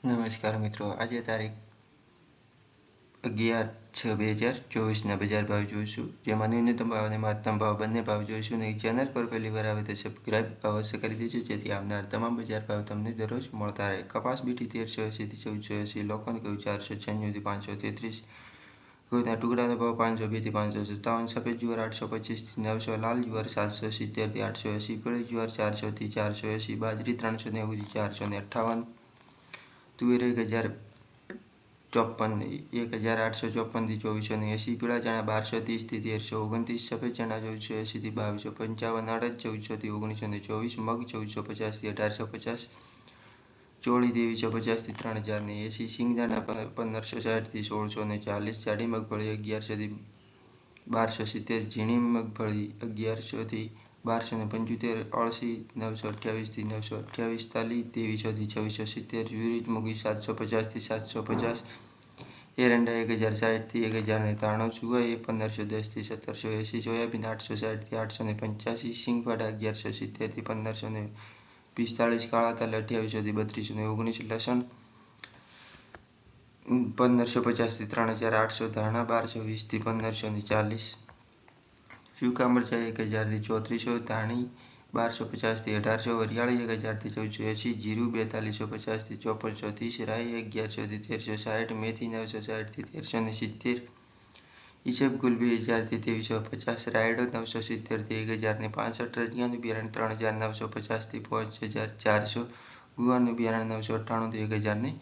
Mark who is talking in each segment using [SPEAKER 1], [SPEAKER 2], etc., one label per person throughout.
[SPEAKER 1] નમસ્કાર મિત્રો, આજે તારીખ 11/6/2024ના બજાર ભાવ જોઈશું, જેમાં ન્યૂનતમ ભાવ અને મહત્તમ ભાવ બંને ભાવ જોઈશું. અને ચેનલ પર પહેલી વાર આવે તો સબસ્ક્રાઇબ અવશ્ય કરી દેજો, જેથી આવનાર તમામ બજાર ભાવ તમને દરરોજ મળતા રહે. કપાસ બીટી 1380 થી 1480, લોખંડ ઘઉં 496 થી 533, ઘઉંના ટુકડાનો ભાવ 502 થી 557, સફેદ જુવાર 825 થી 900, લાલ જુવાર 770 થી 880, પીળી જુવાર 400 થી 480, બાજરી 390 થી 458, તુવેર 1854 થી 2480, પીળા ચણા 1230 થી 1329, સફેદ ચણા 1480 થી 2255, અડદ 1400 થી 1924, મગ 1450 થી 1850, ચોળી 2350 થી 3080, સિંગદાણા 1560 થી 1640, જાડી મગફળી 1100 થી 1270, ઝીણી મગફળી 1100 થી 1275, અળસી 928 થી 928, તલી 2300 થી 2670, સૂરજમુખી 750 થી 750, એરંડા 1060 થી 1093, સુવાઈ 1510 થી 1780, સોયાબીન 860 થી 885, સિંગફાડા 1170 થી 1545, કાળા તલ 2800 થી 3219, લસણ 1550 થી 3800, ધાણા 1220 થી 1540, સૂકા મરચાં 1000 થી 3400, ધાણી 1250 થી 1800, વરિયાળી 1000 થી 1480, જીરું 4250 થી 5430, રાઈ 1100 થી 1360, મેથી 960 થી 1370, ઈસબગુલ 2000 થી 2350, રાયડો 970 થી 1065, રજિયાનું બિયારણ 3950 થી 5400, ગુવારનું બિયારણ 998 થી 1040.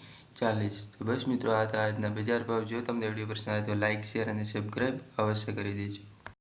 [SPEAKER 1] તો બસ મિત્રો, આ હતા આજના બજાર ભાવ. જો તમને વિડીયો પસંદ આવે તો લાઇક, શેર અને સબસ્ક્રાઇબ અવશ્ય કરી દેજો.